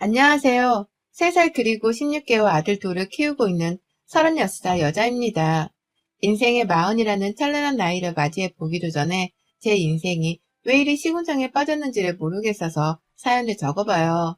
안녕하세요. 3살 그리고 16개월 아들 둘을 키우고 있는 36살 여자입니다. 인생의 마흔이라는 찬란한 나이를 맞이해 보기도 전에 제 인생이 왜 이리 시궁창에 빠졌는지를 모르겠어서 사연을 적어봐요.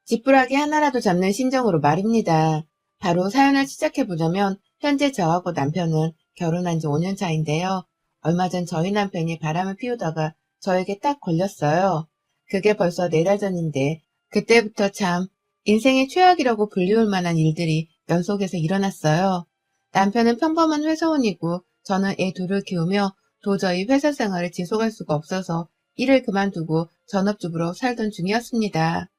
지푸라기 하나라도 잡는 심정으로 말입니다. 바로 사연을 시작해보자면 현재 저하고 남편은 결혼한 지 5년 차인데요. 얼마 전 저희 남편이 바람을 피우다가 저에게 딱 걸렸어요. 그게 벌써 4달 전인데 그때부터 참 인생의 최악이라고 불리울 만한 일들이 연속해서 일어났어요. 남편은 평범한 회사원이고 저는 애 둘을 키우며 도저히 회사 생활을 지속할 수가 없어서 일을 그만두고 전업주부로 살던 중이었습니다.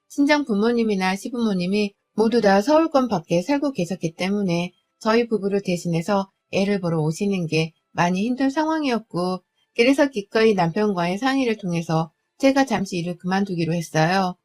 친정 부모님이나 시부모님이 모두 다 서울권 밖에 살고 계셨기 때문에 저희 부부를 대신해서 애를 보러 오시는 게 많이 힘든 상황이었고, 그래서 기꺼이 남편과의 상의를 통해서 제가 잠시 일을 그만두기로 했어요.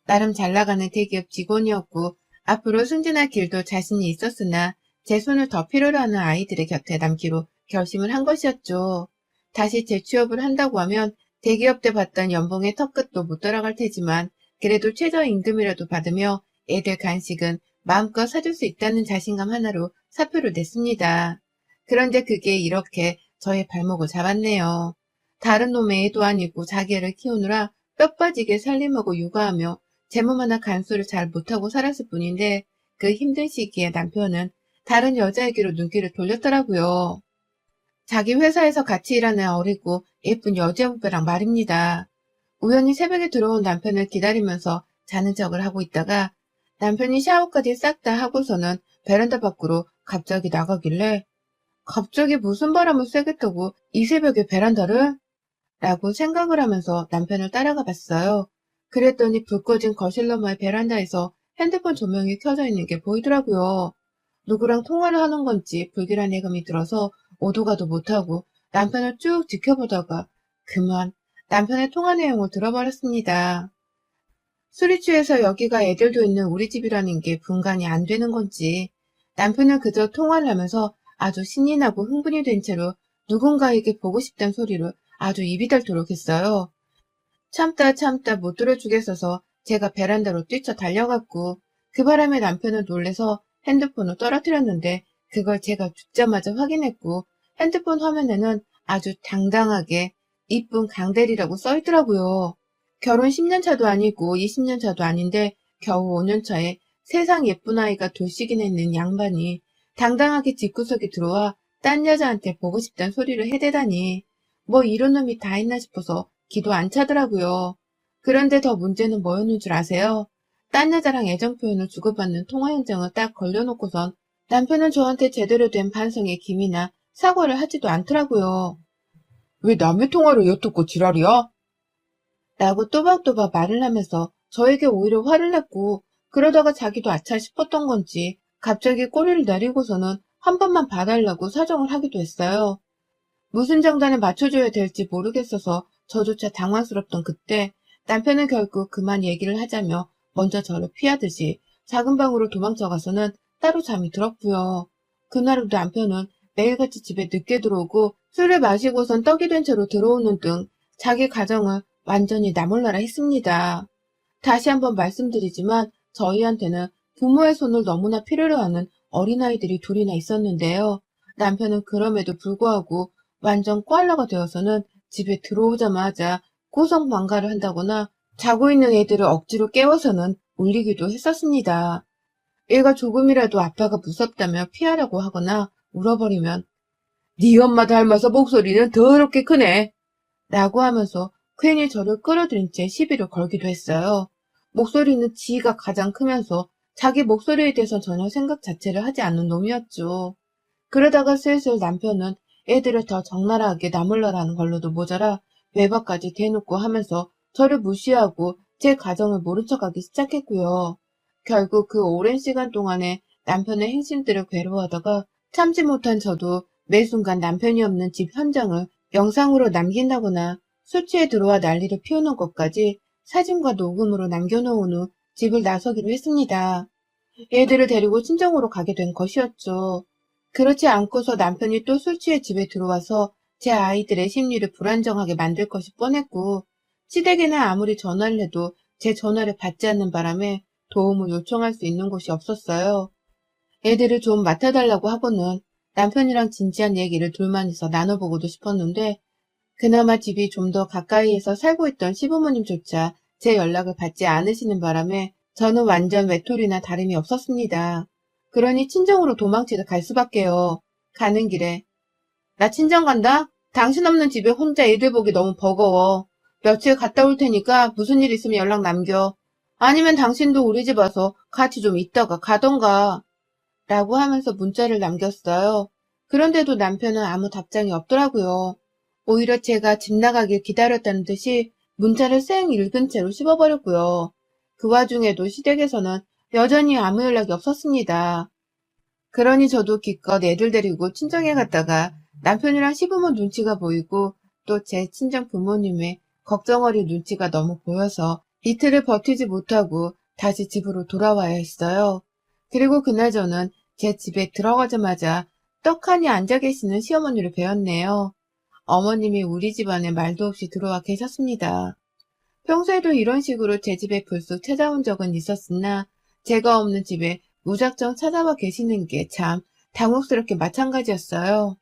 나름 잘 나가는 대기업 직원이었고 앞으로 승진할 길도 자신이 있었으나 제 손을 더 필요로 하는 아이들의 곁에 남기로 결심을 한 것이었죠. 다시 재취업을 한다고 하면 대기업 때 받던 연봉의 턱끝도 못 따라갈 테지만 그래도 최저임금이라도 받으며 애들 간식은 마음껏 사줄 수 있다는 자신감 하나로 사표를 냈습니다. 그런데 그게 이렇게 저의 발목을 잡았네요. 다른 놈의 애도 아니고 자기 애를 키우느라 뼈 빠지게 살림하고 육아하며 제 몸 하나 간수를 잘 못하고 살았을 뿐인데 그 힘든 시기에 남편은 다른 여자에게로 눈길을 돌렸더라고요. 자기 회사에서 같이 일하는 어리고 예쁜 여자 후배랑 말입니다. 우연히 새벽에 들어온 남편을 기다리면서 자는 척을 하고 있다가 남편이 샤워까지 싹 다 하고서는 베란다 밖으로 갑자기 나가길래 갑자기 무슨 바람을 쐬겠다고 이 새벽에 베란다를? 라고 생각을 하면서 남편을 따라가 봤어요. 그랬더니 불 꺼진 거실 너머의 베란다에서 핸드폰 조명이 켜져 있는 게 보이더라고요. 누구랑 통화를 하는 건지 불길한 예감이 들어서 오도 가도 못하고 남편을 쭉 지켜보다가 그만 남편의 통화 내용을 들어버렸습니다. 술이 취해서 여기가 애들도 있는 우리 집이라는 게 분간이 안 되는 건지 남편은 그저 통화를 하면서 아주 신이 나고 흥분이 된 채로 누군가에게 보고 싶다는 소리를 아주 입이 닳도록 했어요. 참다 못 들어주겠어서 제가 베란다로 뛰쳐 달려갔고 그 바람에 남편은 놀래서 핸드폰을 떨어뜨렸는데 그걸 제가 죽자마자 확인했고 핸드폰 화면에는 아주 당당하게 이쁜 강대리라고 써있더라고요. 결혼 10년 차도 아니고 20년 차도 아닌데 겨우 5년 차에 세상 예쁜 아이가 둘씩이나 있는 양반이 당당하게 집구석에 들어와 딴 여자한테 보고 싶다는 소리를 해대다니 뭐 이런 놈이 다 있나 싶어서 기도 안 차더라고요. 그런데 더 문제는 뭐였는 줄 아세요? 딴 여자랑 애정 표현을 주고받는 통화 현장을 딱 걸려놓고선 남편은 저한테 제대로 된 반성의 기미나 사과를 하지도 않더라고요. 왜 남의 통화를 엿듣고 지랄이야? 라고 또박또박 말을 하면서 저에게 오히려 화를 냈고 그러다가 자기도 아차 싶었던 건지 갑자기 꼬리를 내리고서는 한 번만 봐달라고 사정을 하기도 했어요. 무슨 장단에 맞춰줘야 될지 모르겠어서 저조차 당황스럽던 그때 남편은 결국 그만 얘기를 하자며 먼저 저를 피하듯이 작은 방으로 도망쳐가서는 따로 잠이 들었고요. 그날도 남편은 매일같이 집에 늦게 들어오고 술을 마시고선 떡이 된 채로 들어오는 등 자기 가정을 완전히 나몰라라 했습니다. 다시 한번 말씀드리지만 저희한테는 부모의 손을 너무나 필요로 하는 어린아이들이 둘이나 있었는데요. 남편은 그럼에도 불구하고 완전 꽐라가 되어서는 집에 들어오자마자 고성방가를 한다거나 자고 있는 애들을 억지로 깨워서는 울리기도 했었습니다. 얘가 조금이라도 아빠가 무섭다며 피하려고 하거나 울어버리면 네 엄마 닮아서 목소리는 더럽게 크네 라고 하면서 괜히 저를 끌어들인 채 시비를 걸기도 했어요. 목소리는 지가 가장 크면서 자기 목소리에 대해서 전혀 생각 자체를 하지 않는 놈이었죠. 그러다가 슬슬 남편은 애들을 더 적나라하게 나몰라라는 걸로도 모자라 외박까지 대놓고 하면서 저를 무시하고 제 가정을 모른 척하기 시작했고요. 결국 그 오랜 시간 동안에 남편의 행실들을 괴로워하다가 참지 못한 저도 매 순간 남편이 없는 집 현장을 영상으로 남긴다거나 술 취해 들어와 난리를 피우는 것까지 사진과 녹음으로 남겨놓은 후 집을 나서기로 했습니다. 애들을 데리고 친정으로 가게 된 것이었죠. 그렇지 않고서 남편이 또 술 취해 집에 들어와서 제 아이들의 심리를 불안정하게 만들 것이 뻔했고 시댁에는 아무리 전화를 해도 제 전화를 받지 않는 바람에 도움을 요청할 수 있는 곳이 없었어요. 애들을 좀 맡아달라고 하고는 남편이랑 진지한 얘기를 둘만이서 나눠보고도 싶었는데 그나마 집이 좀 더 가까이에서 살고 있던 시부모님조차 제 연락을 받지 않으시는 바람에 저는 완전 외톨이나 다름이 없었습니다. 그러니 친정으로 도망치다 갈 수밖에요. 가는 길에 나 친정 간다? 당신 없는 집에 혼자 애들 보기 너무 버거워. 며칠 갔다 올 테니까 무슨 일 있으면 연락 남겨. 아니면 당신도 우리 집 와서 같이 좀 있다가 가던가. 라고 하면서 문자를 남겼어요. 그런데도 남편은 아무 답장이 없더라고요. 오히려 제가 집 나가길 기다렸다는 듯이 문자를 쌩 읽은 채로 씹어버렸고요. 그 와중에도 시댁에서는 여전히 아무 연락이 없었습니다. 그러니 저도 기껏 애들 데리고 친정에 갔다가 남편이랑 시부모 눈치가 보이고 또 제 친정 부모님의 걱정어린 눈치가 너무 보여서 이틀을 버티지 못하고 다시 집으로 돌아와야 했어요. 그리고 그날 저는 제 집에 들어가자마자 떡하니 앉아 계시는 시어머니를 뵈었네요. 어머님이 우리 집안에 말도 없이 들어와 계셨습니다. 평소에도 이런 식으로 제 집에 불쑥 찾아온 적은 있었으나 제가 없는 집에 무작정 찾아와 계시는 게 참 당혹스럽게 마찬가지였어요.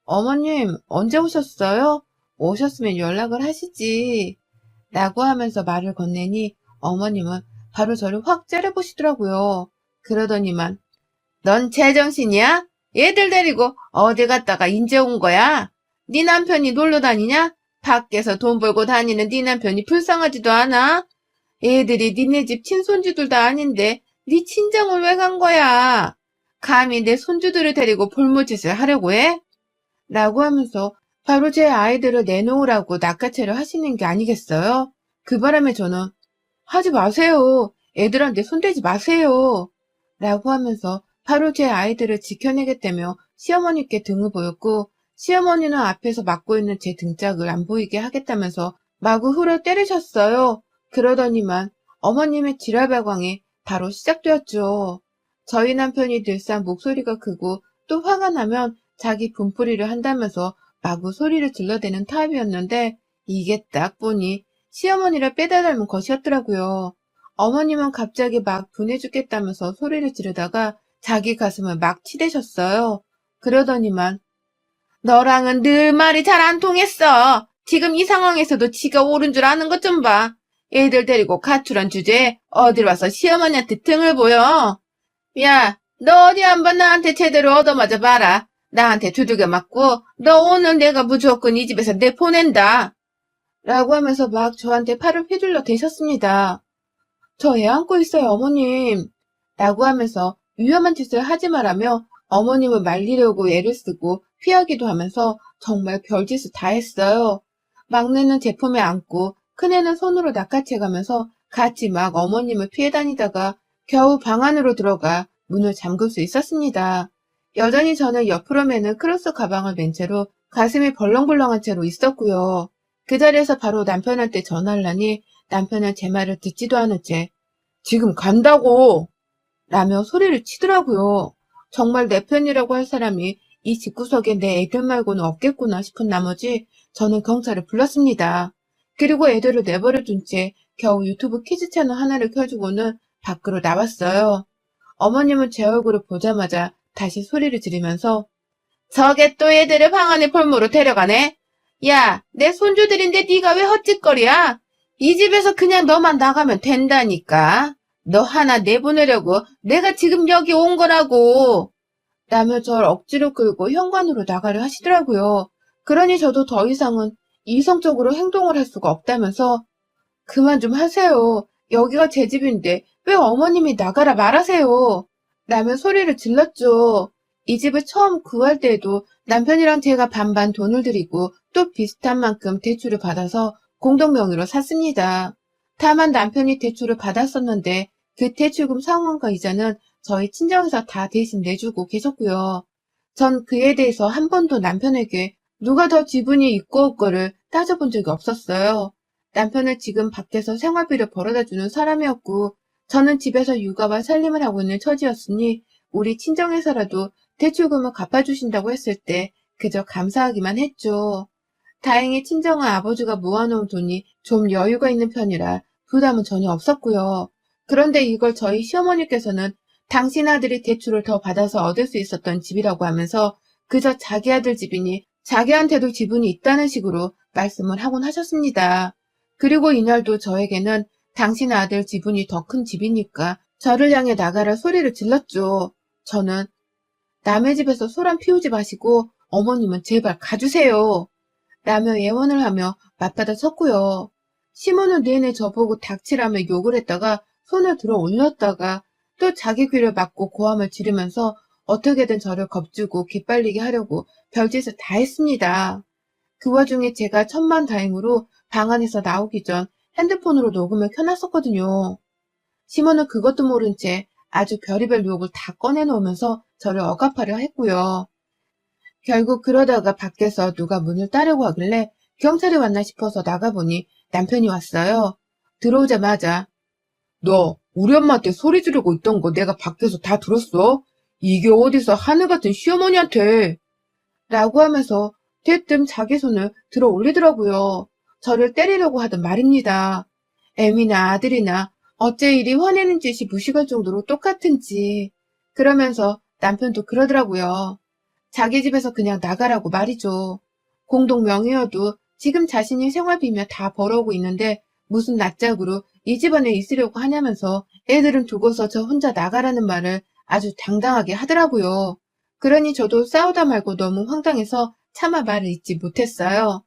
어머님, 언제 오셨어요? 오셨으면 연락을 하시지. 라고 하면서 말을 건네니 어머님은 바로 저를 확 째려보시더라고요. 그러더니만 넌 제정신이야? 얘들 데리고 어디 갔다가 인제 온 거야? 네 남편이 놀러 다니냐? 밖에서 돈 벌고 다니는 네 남편이 불쌍하지도 않아? 애들이 니네 집 친손주들도 아닌데 네 친정을 왜 간 거야? 감히 내 손주들을 데리고 볼모짓을 하려고 해? 라고 하면서 바로 제 아이들을 내놓으라고 낚아채려 하시는 게 아니겠어요? 그 바람에 저는 하지 마세요. 애들한테 손대지 마세요. 라고 하면서 바로 제 아이들을 지켜내겠다며 시어머니께 등을 보였고 시어머니는 앞에서 막고 있는 제 등짝을 안 보이게 하겠다면서 마구 훌어 때리셨어요. 그러더니만 어머님의 지랄발광이 바로 시작되었죠. 저희 남편이 늘상 목소리가 크고 또 화가 나면 자기 분풀이를 한다면서 마구 소리를 질러대는 타입이었는데 이게 딱 보니 시어머니를 빼다 닮은 것이었더라고요. 어머님은 갑자기 막 분해 죽겠다면서 소리를 지르다가 자기 가슴을 막 치대셨어요. 그러더니만 너랑은 늘 말이 잘 안 통했어. 지금 이 상황에서도 지가 옳은 줄 아는 것 좀 봐. 애들 데리고 가출한 주제에 어딜 와서 시어머니한테 등을 보여. 야, 너 어디 한번 나한테 제대로 얻어맞아 봐라. 나한테 두들겨 맞고 너 오늘 내가 무조건 이 집에서 내보낸다. 라고 하면서 막 저한테 팔을 휘둘러 대셨습니다. 저 애 안고 있어요, 어머님. 라고 하면서 위험한 짓을 하지 말라며 어머님을 말리려고 애를 쓰고 피하기도 하면서 정말 별짓을 다 했어요. 막내는 제품에 안고 큰애는 손으로 낚아채가면서 같이 막 어머님을 피해 다니다가 겨우 방 안으로 들어가 문을 잠글 수 있었습니다. 여전히 저는 옆으로 매는 크로스 가방을 맨 채로 가슴이 벌렁벌렁한 채로 있었고요. 그 자리에서 바로 남편한테 전화하려니 남편은 제 말을 듣지도 않은 채 지금 간다고! 라며 소리를 치더라고요. 정말 내 편이라고 할 사람이 이 집구석에 내 애들 말고는 없겠구나 싶은 나머지 저는 경찰을 불렀습니다. 그리고 애들을 내버려 둔 채 겨우 유튜브 키즈 채널 하나를 켜주고는 밖으로 나왔어요. 어머님은 제 얼굴을 보자마자 다시 소리를 지르면서 저게 또 애들을 방 안에 볼모로 데려가네? 야, 내 손주들인데 네가 왜 헛짓거리야? 이 집에서 그냥 너만 나가면 된다니까. 너 하나 내보내려고 내가 지금 여기 온 거라고. 라며 절 억지로 끌고 현관으로 나가려 하시더라고요. 그러니 저도 더 이상은 이성적으로 행동을 할 수가 없다면서 그만 좀 하세요. 여기가 제 집인데 왜 어머님이 나가라 말하세요. 라며 소리를 질렀죠. 이 집을 처음 구할 때에도 남편이랑 제가 반반 돈을 들이고 또 비슷한 만큼 대출을 받아서 공동명의로 샀습니다. 다만 남편이 대출을 받았었는데 그 대출금 상환과 이자는 저희 친정에서 다 대신 내주고 계셨고요. 전 그에 대해서 한 번도 남편에게 누가 더 지분이 있고 없고를 따져본 적이 없었어요. 남편은 지금 밖에서 생활비를 벌어다주는 사람이었고 저는 집에서 육아와 살림을 하고 있는 처지였으니 우리 친정에서라도 대출금을 갚아주신다고 했을 때 그저 감사하기만 했죠. 다행히 친정은 아버지가 모아놓은 돈이 좀 여유가 있는 편이라 부담은 전혀 없었고요. 그런데 이걸 저희 시어머니께서는 당신 아들이 대출을 더 받아서 얻을 수 있었던 집이라고 하면서 그저 자기 아들 집이니 자기한테도 지분이 있다는 식으로 말씀을 하곤 하셨습니다. 그리고 이날도 저에게는 당신 아들 지분이 더 큰 집이니까 저를 향해 나가라 소리를 질렀죠. 저는 남의 집에서 소란 피우지 마시고 어머님은 제발 가주세요. 라며 예원을 하며 맞받아 섰고요. 시모는 내내 저보고 닥치라며 욕을 했다가 손을 들어 올렸다가 또 자기 귀를 막고 고함을 지르면서 어떻게든 저를 겁주고 기빨리게 하려고 별짓을 다 했습니다. 그 와중에 제가 천만다행으로 방 안에서 나오기 전 핸드폰으로 녹음을 켜놨었거든요. 시모는 그것도 모른 채 아주 별의별 욕을 다 꺼내놓으면서 저를 억압하려 했고요. 결국 그러다가 밖에서 누가 문을 따려고 하길래 경찰이 왔나 싶어서 나가보니 남편이 왔어요. 들어오자마자 너 우리 엄마한테 소리 지르고 있던 거 내가 밖에서 다 들었어. 이게 어디서 하늘 같은 시어머니한테 라고 하면서 대뜸 자기 손을 들어 올리더라고요. 저를 때리려고 하던 말입니다. 애미나 아들이나 어째 이리 화내는 짓이 무식할 정도로 똑같은지. 그러면서 남편도 그러더라고요. 자기 집에서 그냥 나가라고 말이죠. 공동 명의여도 지금 자신이 생활비며 다 벌어오고 있는데 무슨 낯짝으로 이 집안에 있으려고 하냐면서 애들은 두고서 저 혼자 나가라는 말을 아주 당당하게 하더라고요. 그러니 저도 싸우다 말고 너무 황당해서 차마 말을 잇지 못했어요.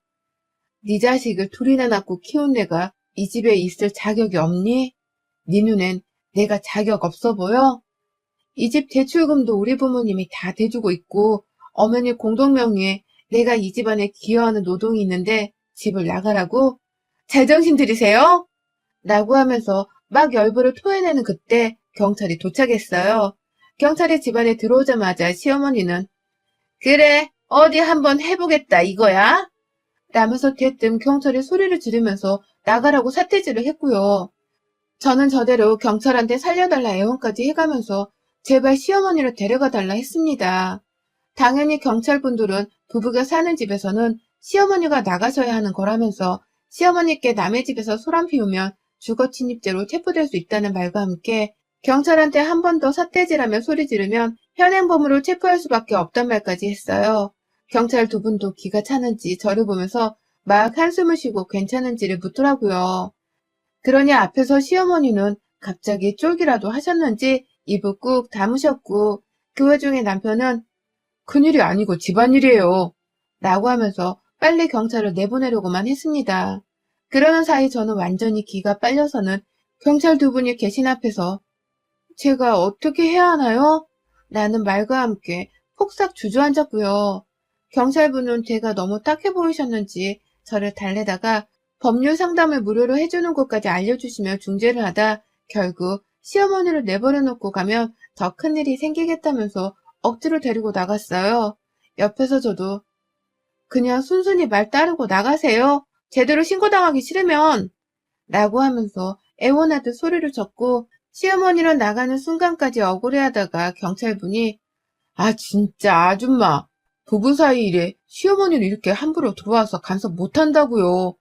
네 자식을 둘이나 낳고 키운 내가 이 집에 있을 자격이 없니? 네 눈엔 내가 자격 없어 보여? 이 집 대출금도 우리 부모님이 다 대주고 있고 어머니 공동명의에 내가 이 집안에 기여하는 노동이 있는데 집을 나가라고? 제정신 들이세요? 라고 하면서 막 열불을 토해내는 그때 경찰이 도착했어요. 경찰이 집안에 들어오자마자 시어머니는 그래 어디 한번 해보겠다 이거야? 라면서 대뜸 경찰이 소리를 지르면서 나가라고 사태질을 했고요. 저는 저대로 경찰한테 살려달라 애원까지 해가면서 제발 시어머니를 데려가달라 했습니다. 당연히 경찰분들은 부부가 사는 집에서는 시어머니가 나가셔야 하는 거라면서 시어머니께 남의 집에서 소란 피우면 주거침입죄로 체포될 수 있다는 말과 함께 경찰한테 한 번 더 삿대질하며 소리 지르면 현행범으로 체포할 수밖에 없단 말까지 했어요. 경찰 두 분도 기가 차는지 저를 보면서 막 한숨을 쉬고 괜찮은지를 묻더라고요. 그러니 앞에서 시어머니는 갑자기 쫄기라도 하셨는지 입을 꾹 다무셨고 그 와중에 남편은 큰일이 아니고 집안일이에요. 라고 하면서 빨리 경찰을 내보내려고만 했습니다. 그러는 사이 저는 완전히 기가 빨려서는 경찰 두 분이 계신 앞에서 제가 어떻게 해야 하나요? 라는 말과 함께 폭삭 주저앉았고요. 경찰분은 제가 너무 딱해 보이셨는지 저를 달래다가 법률 상담을 무료로 해주는 곳까지 알려주시며 중재를 하다 결국 시어머니를 내버려 놓고 가면 더 큰일이 생기겠다면서 억지로 데리고 나갔어요. 옆에서 저도 그냥 순순히 말 따르고 나가세요. 제대로 신고당하기 싫으면 라고 하면서 애원하듯 소리를 쳤고 시어머니랑 나가는 순간까지 억울해하다가 경찰분이 아 진짜 아줌마 부부 사이 일에 시어머니를 이렇게 함부로 들어와서 간섭 못한다고요.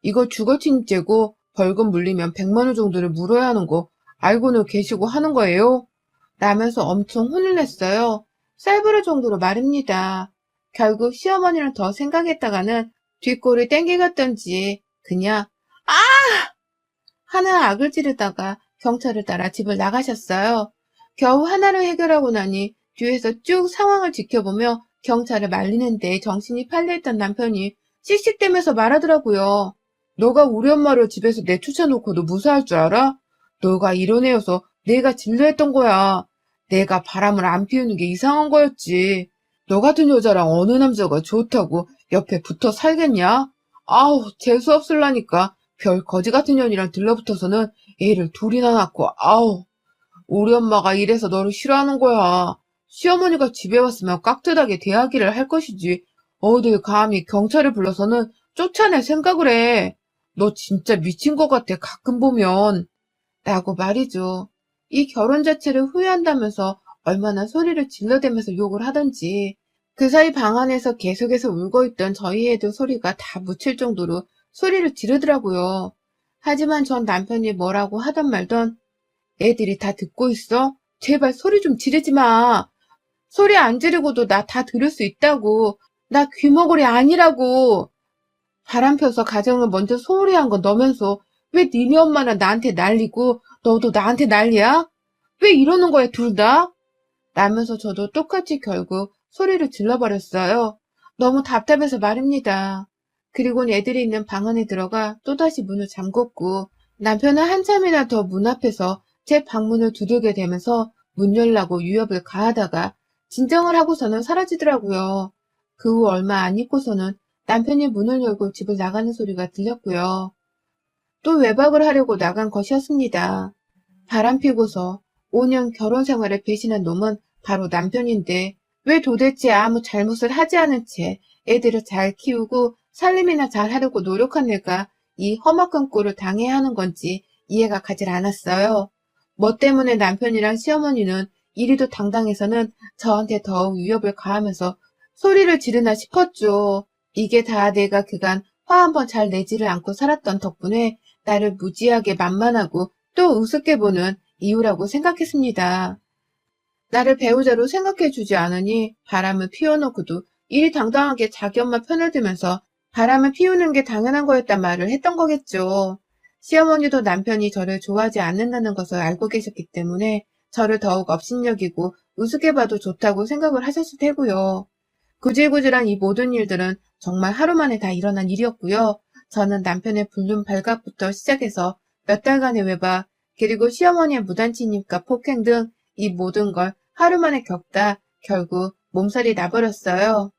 이거 주거침입죄고 벌금 물리면 100만 원 정도를 물어야 하는 거 알고는 계시고 하는 거예요? 라면서 엄청 혼을 냈어요. 쌀부를 정도로 말입니다. 결국 시어머니를 더 생각했다가는 뒷골을 땡기갔던지 그냥 아! 하는 악을 지르다가 경찰을 따라 집을 나가셨어요. 겨우 하나를 해결하고 나니 뒤에서 쭉 상황을 지켜보며 경찰을 말리는데 정신이 팔려있던 남편이 씩씩대면서 말하더라고요. 너가 우리 엄마를 집에서 내쫓아놓고도 무사할 줄 알아? 너가 이런 애여서 내가 진료했던 거야. 내가 바람을 안 피우는 게 이상한 거였지. 너 같은 여자랑 어느 남자가 좋다고 옆에 붙어 살겠냐? 아우 재수없을라니까 별 거지 같은 년이랑 들러붙어서는 애를 둘이나 낳고 아우 우리 엄마가 이래서 너를 싫어하는 거야. 시어머니가 집에 왔으면 깍듯하게 대하기를 할 것이지 어딜 감히 경찰을 불러서는 쫓아낼 생각을 해. 너 진짜 미친 것 같아 가끔 보면. 라고 말이죠. 이 결혼 자체를 후회한다면서 얼마나 소리를 질러대면서 욕을 하던지 그 사이 방 안에서 계속해서 울고 있던 저희 애들 소리가 다 묻힐 정도로 소리를 지르더라고요. 하지만 전 남편이 뭐라고 하던 말던 애들이 다 듣고 있어? 제발 소리 좀 지르지 마. 소리 안 지르고도 나 다 들을 수 있다고. 나 귀머거리 아니라고. 바람 펴서 가정을 먼저 소홀히 한 건 너면서 왜 니네 엄마는 나한테 난리고 너도 나한테 난리야? 왜 이러는 거야 둘 다? 라면서 저도 똑같이 결국 소리를 질러버렸어요. 너무 답답해서 말입니다. 그리고는 애들이 있는 방 안에 들어가 또다시 문을 잠궜고 남편은 한참이나 더 문 앞에서 제 방문을 두들게 되면서 문 열라고 유협을 가하다가 진정을 하고서는 사라지더라고요. 그 후 얼마 안 있고서는 남편이 문을 열고 집을 나가는 소리가 들렸고요. 또 외박을 하려고 나간 것이었습니다. 바람피고서 5년 결혼 생활을 배신한 놈은 바로 남편인데 왜 도대체 아무 잘못을 하지 않은 채 애들을 잘 키우고 살림이나 잘 하려고 노력한 애가 이 험악한 꼴을 당해야 하는 건지 이해가 가질 않았어요. 뭐 때문에 남편이랑 시어머니는 이리도 당당해서는 저한테 더욱 위협을 가하면서 소리를 지르나 싶었죠. 이게 다 내가 그간 화 한번 잘 내지를 않고 살았던 덕분에 나를 무지하게 만만하고 또 우습게 보는 이유라고 생각했습니다. 나를 배우자로 생각해주지 않으니 바람을 피워놓고도 이리 당당하게 자기 엄마 편을 들면서 바람을 피우는 게 당연한 거였단 말을 했던 거겠죠. 시어머니도 남편이 저를 좋아하지 않는다는 것을 알고 계셨기 때문에 저를 더욱 업신여기고 우습게 봐도 좋다고 생각을 하셨을 테고요. 구질구질한 이 모든 일들은 정말 하루 만에 다 일어난 일이었고요. 저는 남편의 불륜 발각부터 시작해서 몇 달간의 외박, 그리고 시어머니의 무단침입과 폭행 등 이 모든 걸 하루 만에 겪다 결국 몸살이 나버렸어요.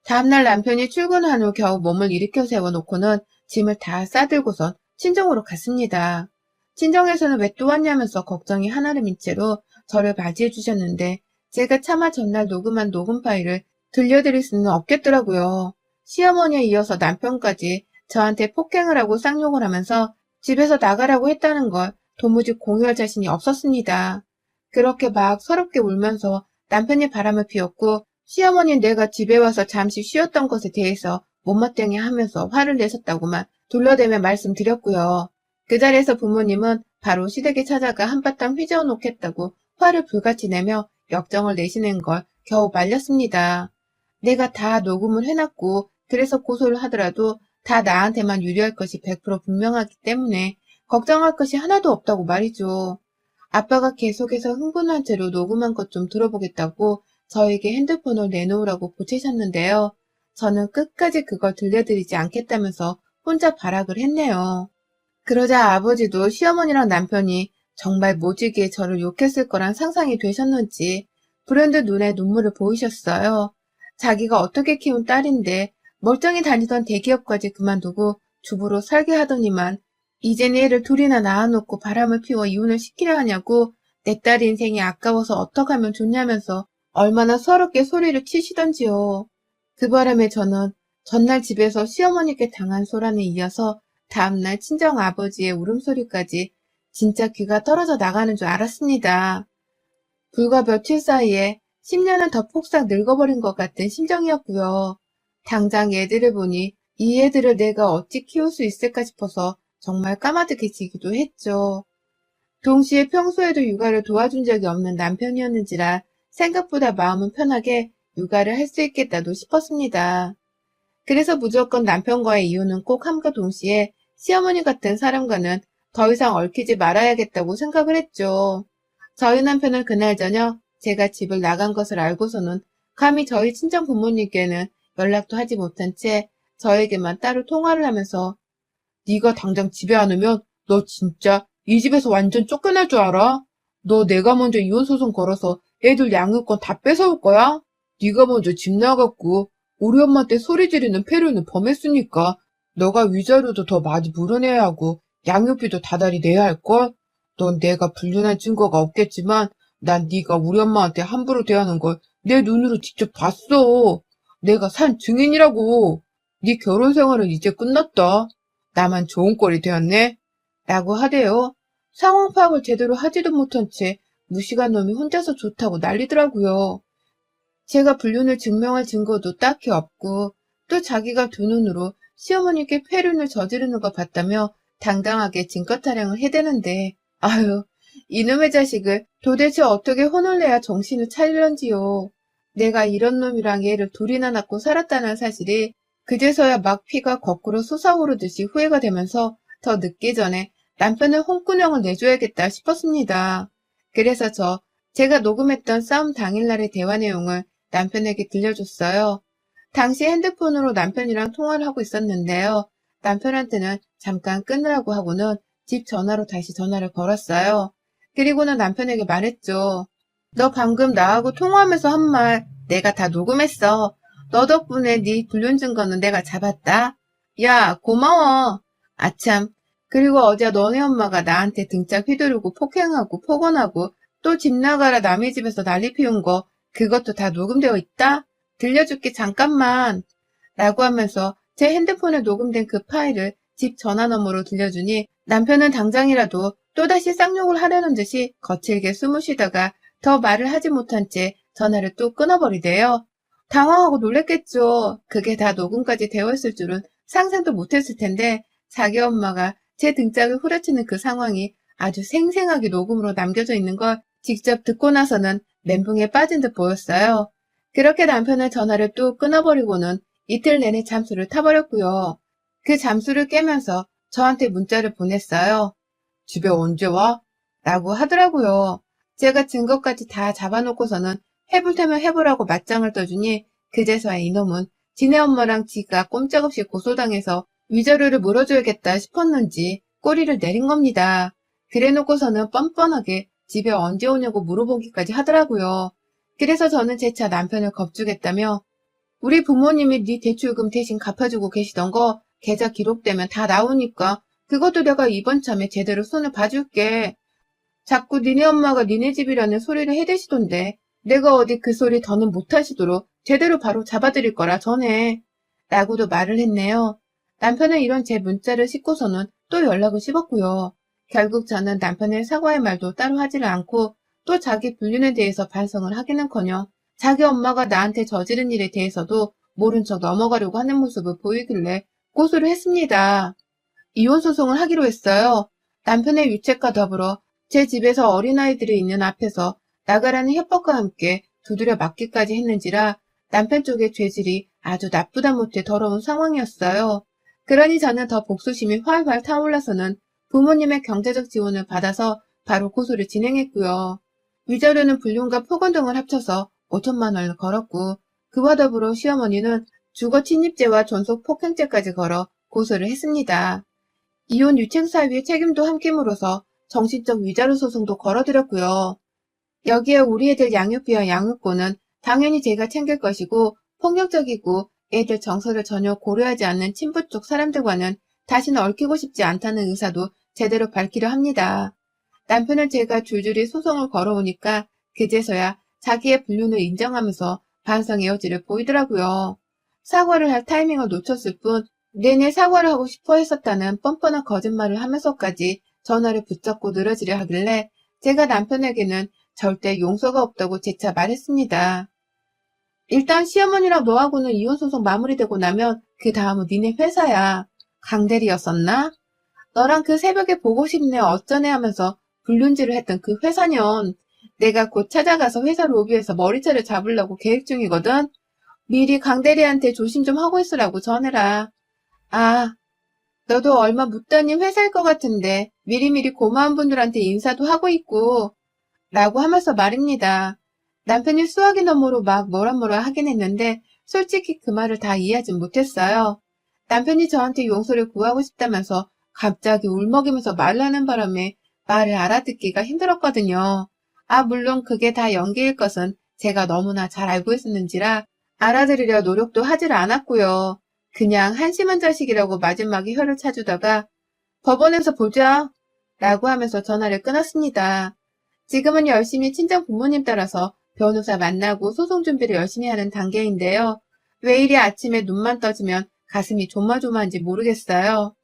다음날 남편이 출근한 후 겨우 몸을 일으켜 세워놓고는 짐을 다 싸들고선 친정으로 갔습니다. 친정에서는 왜 또 왔냐면서 걱정이 하나름인 채로 저를 맞이해 주셨는데 제가 차마 전날 녹음한 녹음 파일을 들려드릴 수는 없겠더라고요. 시어머니에 이어서 남편까지 저한테 폭행을 하고 쌍욕을 하면서 집에서 나가라고 했다는 걸 도무지 공유할 자신이 없었습니다. 그렇게 막 서럽게 울면서 남편이 바람을 피웠고 시어머니는 내가 집에 와서 잠시 쉬었던 것에 대해서 못마땅해 하면서 화를 내셨다고만 둘러대며 말씀드렸고요. 그 자리에서 부모님은 바로 시댁에 찾아가 한바탕 휘저어 놓겠다고 화를 불같이 내며 역정을 내시는 걸 겨우 말렸습니다. 내가 다 녹음을 해놨고 그래서 고소를 하더라도 다 나한테만 유리할 것이 100% 분명하기 때문에 걱정할 것이 하나도 없다고 말이죠. 아빠가 계속해서 흥분한 채로 녹음한 것 좀 들어보겠다고 저에게 핸드폰을 내놓으라고 보채셨는데요. 저는 끝까지 그걸 들려드리지 않겠다면서 혼자 발악을 했네요. 그러자 아버지도 시어머니랑 남편이 정말 모지기에 저를 욕했을 거란 상상이 되셨는지 불현듯 눈에 눈물을 보이셨어요. 자기가 어떻게 키운 딸인데 멀쩡히 다니던 대기업까지 그만두고 주부로 살게 하더니만 이젠 애를 둘이나 낳아놓고 바람을 피워 이혼을 시키려 하냐고 내 딸 인생이 아까워서 어떡하면 좋냐면서 얼마나 서럽게 소리를 치시던지요. 그 바람에 저는 전날 집에서 시어머니께 당한 소란에 이어서 다음날 친정아버지의 울음소리까지 진짜 귀가 떨어져 나가는 줄 알았습니다. 불과 며칠 사이에 10년은 더 폭삭 늙어버린 것 같은 심정이었고요. 당장 애들을 보니 이 애들을 내가 어찌 키울 수 있을까 싶어서 정말 까마득해지기도 했죠. 동시에 평소에도 육아를 도와준 적이 없는 남편이었는지라 생각보다 마음은 편하게 육아를 할 수 있겠다도 싶었습니다. 그래서 무조건 남편과의 이혼은 꼭 함과 동시에 시어머니 같은 사람과는 더 이상 얽히지 말아야겠다고 생각을 했죠. 저희 남편은 그날 저녁 제가 집을 나간 것을 알고서는 감히 저희 친정 부모님께는 연락도 하지 못한 채 저에게만 따로 통화를 하면서 네가 당장 집에 안 오면 너 진짜 이 집에서 완전 쫓겨날 줄 알아? 너 내가 먼저 이혼소송 걸어서 애들 양육권 다 뺏어올 거야? 네가 먼저 집 나갔고 우리 엄마한테 소리 지르는 폐륜을 범했으니까 너가 위자료도 더 많이 물어내야 하고 양육비도 다달이 내야 할걸? 넌 내가 불륜한 증거가 없겠지만 난 네가 우리 엄마한테 함부로 대하는 걸 내 눈으로 직접 봤어. 내가 산 증인이라고. 네 결혼 생활은 이제 끝났다. 나만 좋은 꼴이 되었네? 라고 하대요. 상황 파악을 제대로 하지도 못한 채 무식한 놈이 혼자서 좋다고 난리더라고요. 제가 불륜을 증명할 증거도 딱히 없고 또 자기가 두 눈으로 시어머니께 폐륜을 저지르는 걸 봤다며 당당하게 증거 타령을 해대는데 아유 이놈의 자식을 도대체 어떻게 혼을 내야 정신을 차릴런지요. 내가 이런 놈이랑 얘를 둘이나 낳고 살았다는 사실이 그제서야 막 피가 거꾸로 솟아오르듯이 후회가 되면서 더 늦기 전에 남편의 혼꾸녕을 내줘야겠다 싶었습니다. 그래서 제가 녹음했던 싸움 당일날의 대화 내용을 남편에게 들려줬어요. 당시 핸드폰으로 남편이랑 통화를 하고 있었는데요. 남편한테는 잠깐 끊으라고 하고는 집 전화로 다시 전화를 걸었어요. 그리고는 남편에게 말했죠. 너 방금 나하고 통화하면서 한 말 내가 다 녹음했어. 너 덕분에 네 불륜 증거는 내가 잡았다. 야, 고마워. 아참. 그리고 어제 너네 엄마가 나한테 등짝 휘두르고 폭행하고 폭언하고 또 집 나가라 남의 집에서 난리 피운 거 그것도 다 녹음되어 있다? 들려줄게 잠깐만. 라고 하면서 제 핸드폰에 녹음된 그 파일을 집 전화 너머로 들려주니 남편은 당장이라도 또다시 쌍욕을 하려는 듯이 거칠게 숨을 쉬다가 더 말을 하지 못한 채 전화를 또 끊어버리대요. 당황하고 놀랬겠죠. 그게 다 녹음까지 되어 있을 줄은 상상도 못했을 텐데 자기 엄마가 제 등짝을 후려치는 그 상황이 아주 생생하게 녹음으로 남겨져 있는 걸 직접 듣고 나서는 멘붕에 빠진 듯 보였어요. 그렇게 남편은 전화를 또 끊어버리고는 이틀 내내 잠수를 타버렸고요. 그 잠수를 깨면서 저한테 문자를 보냈어요. 집에 언제 와? 라고 하더라고요. 제가 증거까지 다 잡아놓고서는 해볼 테면 해보라고 맞짱을 떠주니 그제서야 이놈은 지네 엄마랑 지가 꼼짝없이 고소당해서 위자료를 물어줘야겠다 싶었는지 꼬리를 내린 겁니다. 그래놓고서는 뻔뻔하게 집에 언제 오냐고 물어보기까지 하더라고요. 그래서 저는 재차 남편을 겁주겠다며 우리 부모님이 네 대출금 대신 갚아주고 계시던 거 계좌 기록되면 다 나오니까 그것도 내가 이번 참에 제대로 손을 봐줄게. 자꾸 니네 엄마가 니네 집이라는 소리를 해대시던데 내가 어디 그 소리 더는 못하시도록 제대로 바로 잡아드릴 거라 전해. 라고도 말을 했네요. 남편은 이런 제 문자를 싣고서는 또 연락을 씹었고요. 결국 저는 남편의 사과의 말도 따로 하지를 않고 또 자기 불륜에 대해서 반성을 하기는커녕 자기 엄마가 나한테 저지른 일에 대해서도 모른 척 넘어가려고 하는 모습을 보이길래 고소를 했습니다. 이혼소송을 하기로 했어요. 남편의 유책과 더불어 제 집에서 어린아이들이 있는 앞에서 나가라는 협박과 함께 두드려 맞기까지 했는지라 남편 쪽의 죄질이 아주 나쁘다 못해 더러운 상황이었어요. 그러니 저는 더 복수심이 활활 타올라서는 부모님의 경제적 지원을 받아서 바로 고소를 진행했고요. 위자료는 불륜과 폭언 등을 합쳐서 5천만 원을 걸었고 그와 더불어 시어머니는 주거 침입죄와 존속 폭행죄까지 걸어 고소를 했습니다. 이혼 유책 사유의 책임도 함께 물어서 정신적 위자료 소송도 걸어드렸고요. 여기에 우리 애들 양육비와 양육권은 당연히 제가 챙길 것이고 폭력적이고 애들 정서를 전혀 고려하지 않는 친부 쪽 사람들과는 다시는 얽히고 싶지 않다는 의사도 제대로 밝히려 합니다. 남편은 제가 줄줄이 소송을 걸어오니까 그제서야 자기의 불륜을 인정하면서 반성의 여지를 보이더라고요. 사과를 할 타이밍을 놓쳤을 뿐 내내 사과를 하고 싶어 했었다는 뻔뻔한 거짓말을 하면서까지 전화를 붙잡고 늘어지려 하길래 제가 남편에게는 절대 용서가 없다고 재차 말했습니다. 일단 시어머니랑 너하고는 이혼소송 마무리되고 나면 그 다음은 니네 회사야. 강대리였었나? 너랑 그 새벽에 보고 싶네 어쩌네 하면서 불륜질을 했던 그 회사년. 내가 곧 찾아가서 회사 로비에서 머리채를 잡으려고 계획 중이거든. 미리 강대리한테 조심 좀 하고 있으라고 전해라. 아, 너도 얼마 못 다닌 회사일 것 같은데 미리미리 고마운 분들한테 인사도 하고 있고 라고 하면서 말입니다. 남편이 수화기 너머로 막 뭐라 하긴 했는데 솔직히 그 말을 다 이해하진 못했어요. 남편이 저한테 용서를 구하고 싶다면서 갑자기 울먹이면서 말을 하는 바람에 말을 알아듣기가 힘들었거든요. 아, 물론 그게 다 연기일 것은 제가 너무나 잘 알고 있었는지라 알아들으려 노력도 하질 않았고요. 그냥 한심한 자식이라고 마지막에 혀를 차주다가 법원에서 보자 라고 하면서 전화를 끊었습니다. 지금은 열심히 친정 부모님 따라서 변호사 만나고 소송 준비를 열심히 하는 단계인데요. 왜 이리 아침에 눈만 떠지면 가슴이 조마조마한지 모르겠어요.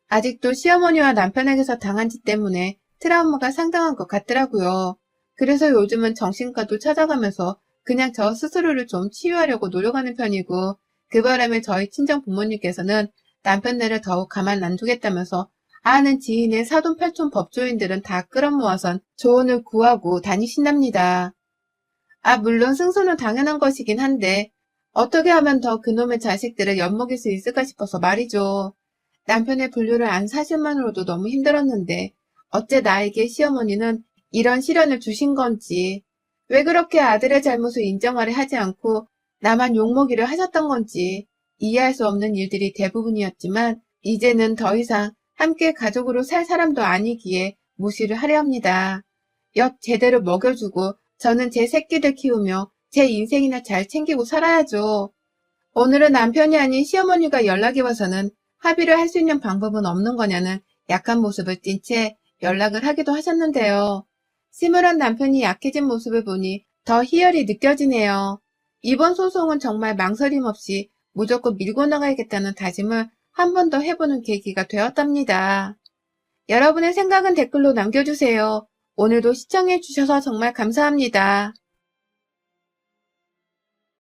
아직도 시어머니와 남편에게서 당한 짓 때문에 트라우마가 상당한 것 같더라고요. 그래서 요즘은 정신과도 찾아가면서 그냥 저 스스로를 좀 치유하려고 노력하는 편이고 그 바람에 저희 친정 부모님께서는 남편네를 더욱 가만 안 두겠다면서 아는 지인의 사돈팔촌 법조인들은 다 끌어모아선 조언을 구하고 다니신답니다. 물론 승소는 당연한 것이긴 한데 어떻게 하면 더 그놈의 자식들을 엿먹일 수 있을까 싶어서 말이죠. 남편의 분류를 안 사실만으로도 너무 힘들었는데 어째 나에게 시어머니는 이런 시련을 주신 건지, 왜 그렇게 아들의 잘못을 인정하려 하지 않고 나만 욕먹이려 하셨던 건지 이해할 수 없는 일들이 대부분이었지만 이제는 더 이상 함께 가족으로 살 사람도 아니기에 무시를 하려 합니다. 엿 제대로 먹여주고 저는 제 새끼들 키우며 제 인생이나 잘 챙기고 살아야죠. 오늘은 남편이 아닌 시어머니가 연락이 와서는 합의를 할 수 있는 방법은 없는 거냐는 약한 모습을 띈 채 연락을 하기도 하셨는데요. 스물한 남편이 약해진 모습을 보니 더 희열이 느껴지네요. 이번 소송은 정말 망설임 없이 무조건 밀고 나가야겠다는 다짐을 한 번 더 해보는 계기가 되었답니다. 여러분의 생각은 댓글로 남겨주세요. 오늘도 시청해주셔서 정말 감사합니다.